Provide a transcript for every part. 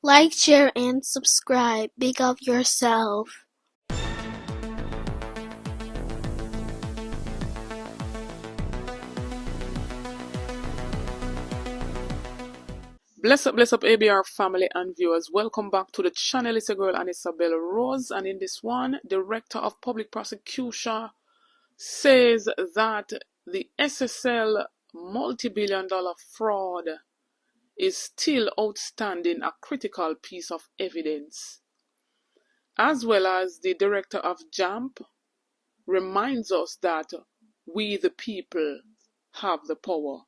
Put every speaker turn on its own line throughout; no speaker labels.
Like, share, and subscribe. Big up yourself.
Bless up, ABR family and viewers. Welcome back to the channel. It's a girl and Isabel Rose. And in this one, Director of Public Prosecution says that the SSL multi-billion-dollar fraud is still outstanding, a critical piece of evidence. As well as the Director of JAMP reminds us that we the people have the power.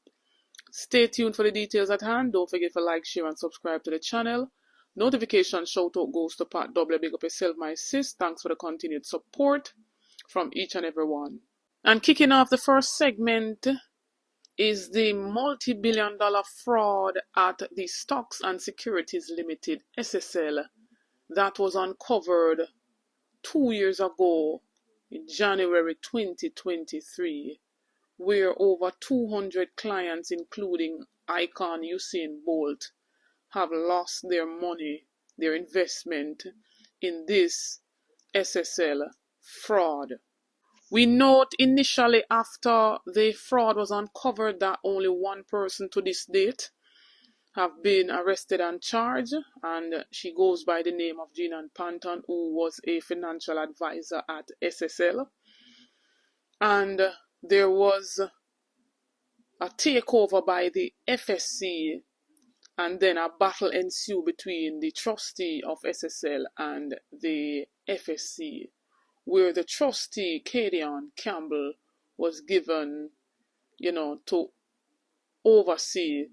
Stay tuned for the details at hand. Don't forget to like, share, and subscribe to the channel. Notification shout out goes to Pat W. Big up yourself, my sis. Thanks for the continued support from each and every one. And kicking off the first segment is the multi-billion-dollar fraud at the Stocks and Securities Limited (SSL) that was uncovered 2 years ago in January 2023. Where over 200 clients, including icon Usain Bolt, have lost their money, their investment in this SSL fraud. We note initially after the fraud was uncovered that only one person to this date have been arrested and charged, and she goes by the name of Jean Panton, who was a financial advisor at SSL. And there was a takeover by the FSC, and then a battle ensued between the trustee of SSL and the FSC, where the trustee, Kadian Campbell, was given, to oversee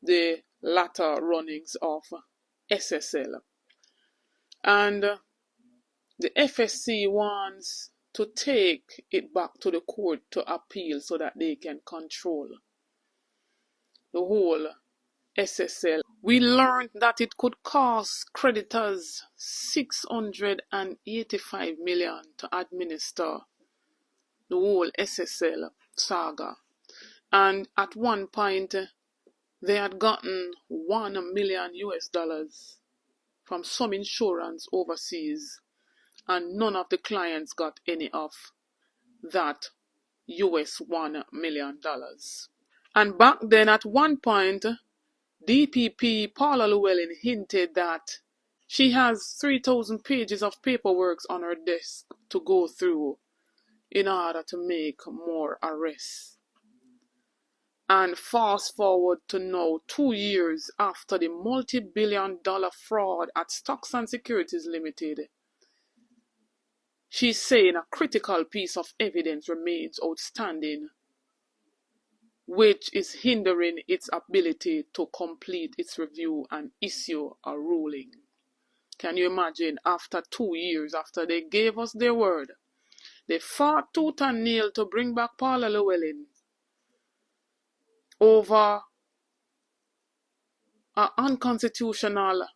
the latter runnings of SSL. And the FSC wants to take it back to the court to appeal so that they can control the whole SSL. We learned that it could cost creditors $685 million to administer the whole SSL saga. And at one point, they had gotten $1 million from some insurance overseas, and none of the clients got any of that $1 million. And back then, at one point, DPP Paula Llewellyn hinted that she has 3,000 pages of paperwork on her desk to go through in order to make more arrests. And fast forward to now, 2 years after the multi-billion-dollar fraud at Stocks and Securities Limited, she's saying a critical piece of evidence remains outstanding, which is hindering its ability to complete its review and issue a ruling. Can you imagine, after 2 years, after they gave us their word, they fought tooth and nail to bring back Paula Llewellyn over an unconstitutional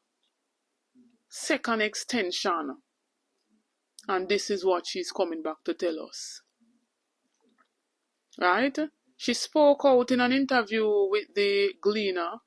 second extension. And this is what she's coming back to tell us. Right? She spoke out in an interview with the Gleaner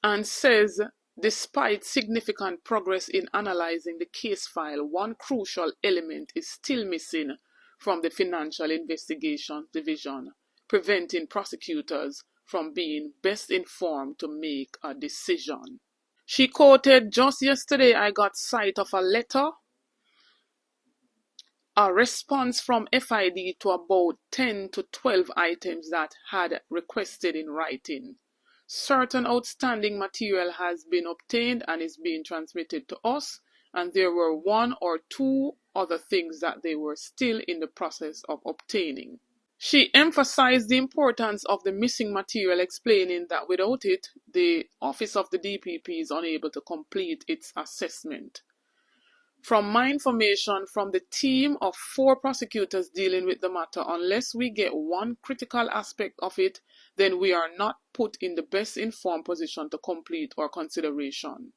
and says, despite significant progress in analyzing the case file, one crucial element is still missing from the Financial Investigations Division, preventing prosecutors from being best informed to make a decision. She quoted, "Just yesterday I got sight of a letter, a response from FID to about 10 to 12 items that had requested in writing. Certain outstanding material has been obtained and is being transmitted to us, and there were 1 or 2 other things that they were still in the process of obtaining." She emphasized the importance of the missing material, explaining that without it, the Office of the DPP is unable to complete its assessment. From my information from the team of 4 prosecutors dealing with the matter, unless we get one critical aspect of it, then we are not put in the best informed position to complete our consideration.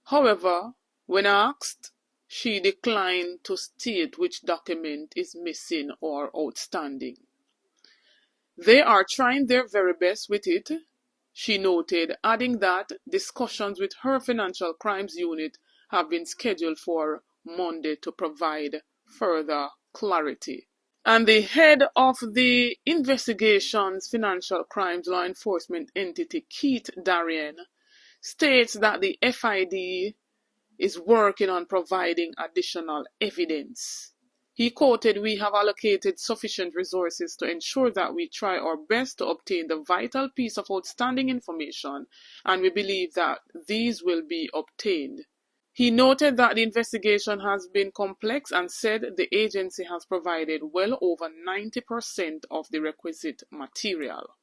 However, when asked, she declined to state which document is missing or outstanding. They are trying their very best with it, She noted, adding that discussions with her Financial Crimes Unit have been scheduled for Monday to provide further clarity. And the head of the investigation's financial crimes law enforcement entity, Keith Darien, states that the FID is working on providing additional evidence. He quoted, "We have allocated sufficient resources to ensure that we try our best to obtain the vital piece of outstanding information, and we believe that these will be obtained." He noted that the investigation has been complex and said the agency has provided well over 90% of the requisite material.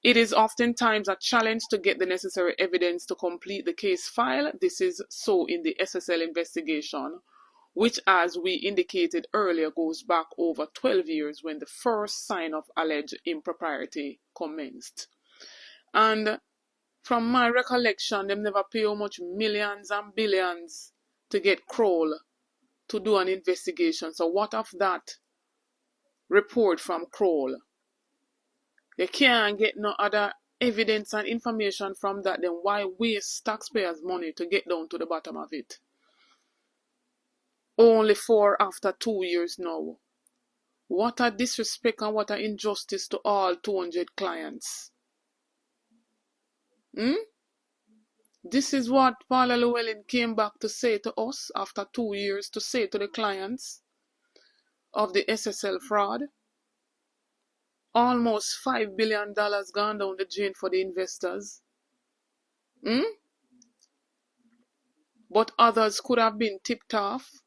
It is oftentimes a challenge to get the necessary evidence to complete the case file. This is so in the SSL investigation, which, as we indicated earlier, goes back over 12 years when the first sign of alleged impropriety commenced. And from my recollection, them never pay how much millions and billions to get Kroll to do an investigation. So what of that report from Kroll? They can't get no other evidence and information from that. Then why waste taxpayers' money to get down to the bottom of it? Only for after 2 years now. What a disrespect and what an injustice to all 200 clients. This is what Paula Llewellyn came back to say to us after 2 years, to say to the clients of the SSL fraud. Almost $5 billion gone down the drain for the investors. But others could have been tipped off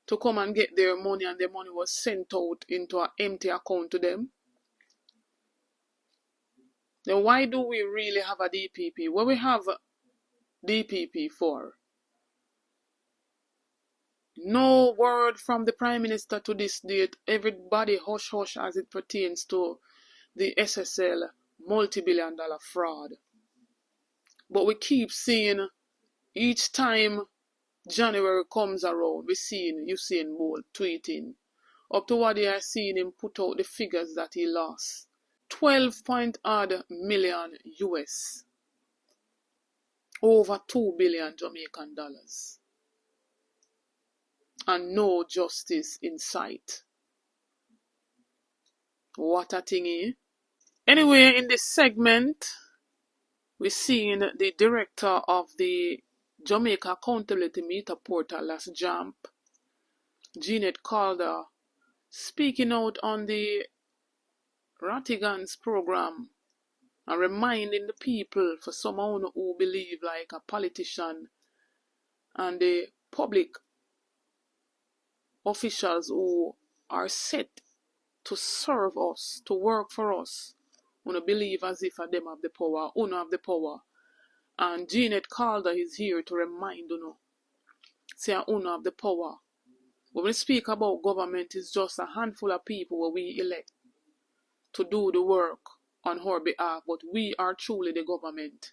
to come and get their money, and their money was sent out into an empty account to them. Then why do we really have a DPP? What we have DPP for? No word from the Prime Minister to this date. Everybody hush hush as it pertains to the SSL multi-billion-dollar fraud. But we keep seeing, each time January comes around, you seeing Bolt tweeting. Up to what I seen him put out the figures that he lost. 12.odd million US. Over 2 billion Jamaican dollars. And no justice in sight. What a thingy. Anyway, in this segment, we're seeing the director of the Jamaica Accountability Meter Portal, last JAMP, Jeanette Calder, speaking out on the Rattigan's program and reminding the people, for someone who believe like a politician and the public officials who are set to serve us, to work for us, who believe as if them have the power, who have the power. And Jeanette Calder is here to remind you, say who have the power. When we speak about government, it's just a handful of people where we elect to do the work on our behalf, but we are truly the government.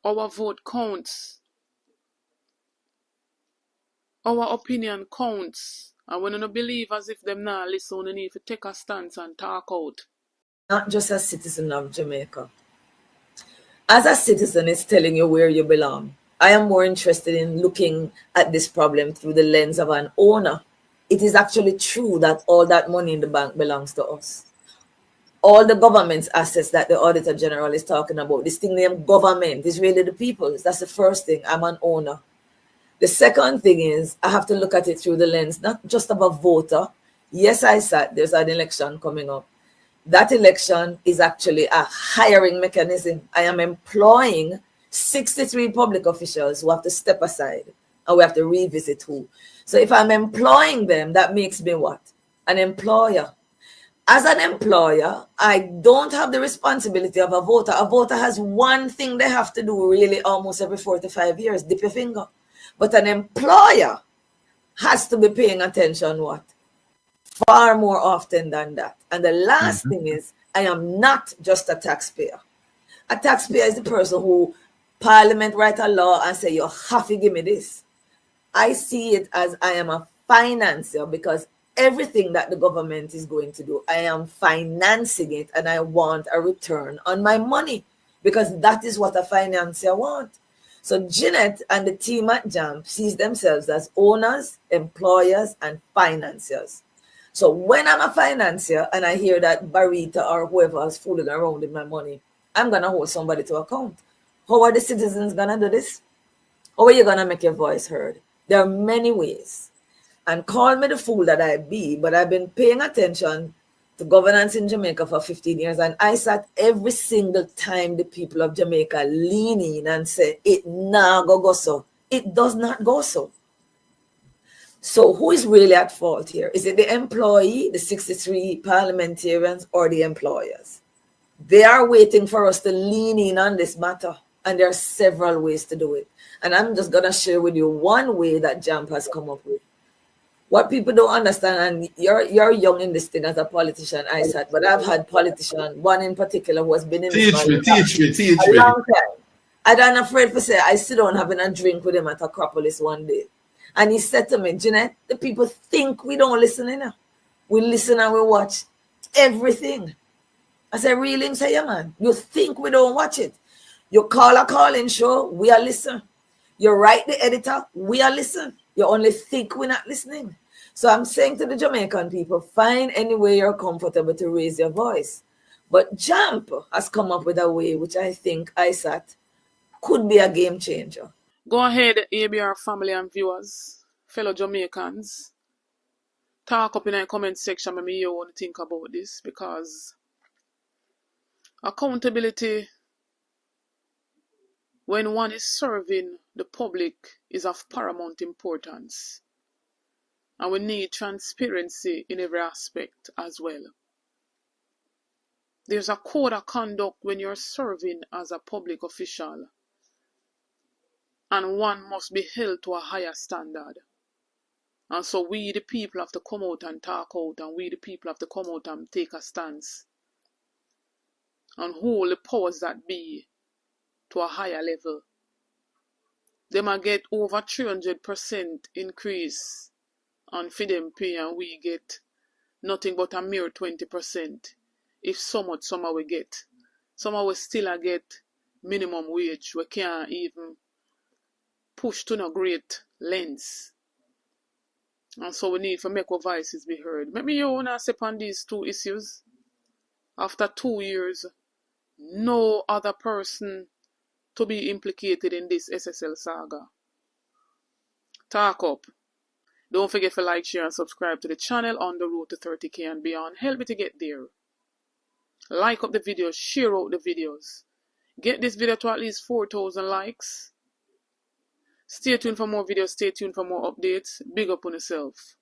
Our vote counts. Our opinion counts. And when you believe as if them not listen, you need to take a stance and talk out.
Not just a citizen of Jamaica. As a citizen, it's telling you where you belong. I am more interested in looking at this problem through the lens of an owner. It is actually true that all that money in the bank belongs to us. All the government's assets that the Auditor General is talking about, this thing named government, is really the people's. That's the first thing. I'm an owner. The second thing is I have to look at it through the lens, not just of a voter. Yes, I sat. There's an election coming up. That election is actually a hiring mechanism. I am employing 63 public officials who have to step aside, and we have to revisit who. So if I'm employing them, that makes me what? An employer. As an employer, I don't have the responsibility of a voter. A voter has one thing they have to do really almost every 4 to 5 years, dip your finger. But an employer has to be paying attention what? Far more often than that. And the last thing is, I am not just a taxpayer. A taxpayer is the person who Parliament write a law and say, you have to give me this. I see it as I am a financier, because Everything that the government is going to do, I am financing it, and I want a return on my money, because that is what a financier wants. So Jeanette and the team at JAMP sees themselves as owners, employers, and financiers. So when I'm a financier and I hear that Barita or whoever is fooling around with my money, I'm going to hold somebody to account. How are the citizens going to do this? How are you going to make your voice heard? There are many ways. And call me the fool that I be, but I've been paying attention to governance in Jamaica for 15 years, and I sat every single time the people of Jamaica lean in and say, it nah go so. It does not go so. So who is really at fault here? Is it the employee, the 63 parliamentarians, or the employers? They are waiting for us to lean in on this matter, and there are several ways to do it. And I'm just going to share with you one way that JAMP has come up with. What people don't understand, and you're young in this thing as a politician, I said, but I've had politicians, one in particular who has been in this a long time. And I'm afraid to say, I sit down having a drink with him at Acropolis one day. And he said to me, Jeanette, the people think we don't listen enough. We listen and we watch everything. I said, really? He said, yeah, man. You think we don't watch it? You call a call-in show, we are listening. You write the editor, we are listening. You only think we're not listening. So I'm saying to the Jamaican people, find any way you're comfortable to raise your voice. But JAMP has come up with a way which I think ISAT could be a game changer.
Go ahead, ABR family and viewers, fellow Jamaicans. Talk up in the comment section when you want to think about this, because accountability when one is serving the public is of paramount importance. And we need transparency in every aspect as well. There's a code of conduct when you're serving as a public official, and one must be held to a higher standard. And so we the people have to come out and talk out, and we the people have to come out and take a stance and hold the powers that be to a higher level. They might get over 300% increase on FID pay, and we get nothing but a mere 20%. If so much, somehow we get. Somehow we still get minimum wage. We can't even push to no great lengths. And so we need to make our voices be heard. Maybe you want to step on these two issues. After 2 years, no other person to be implicated in this SSL saga. Talk up. Don't forget to like, share, and subscribe to the channel on the road to 30K and beyond. Help me to get there. Like up the videos, share out the videos. Get this video to at least 4,000 likes. Stay tuned for more videos, stay tuned for more updates. Big up on yourself.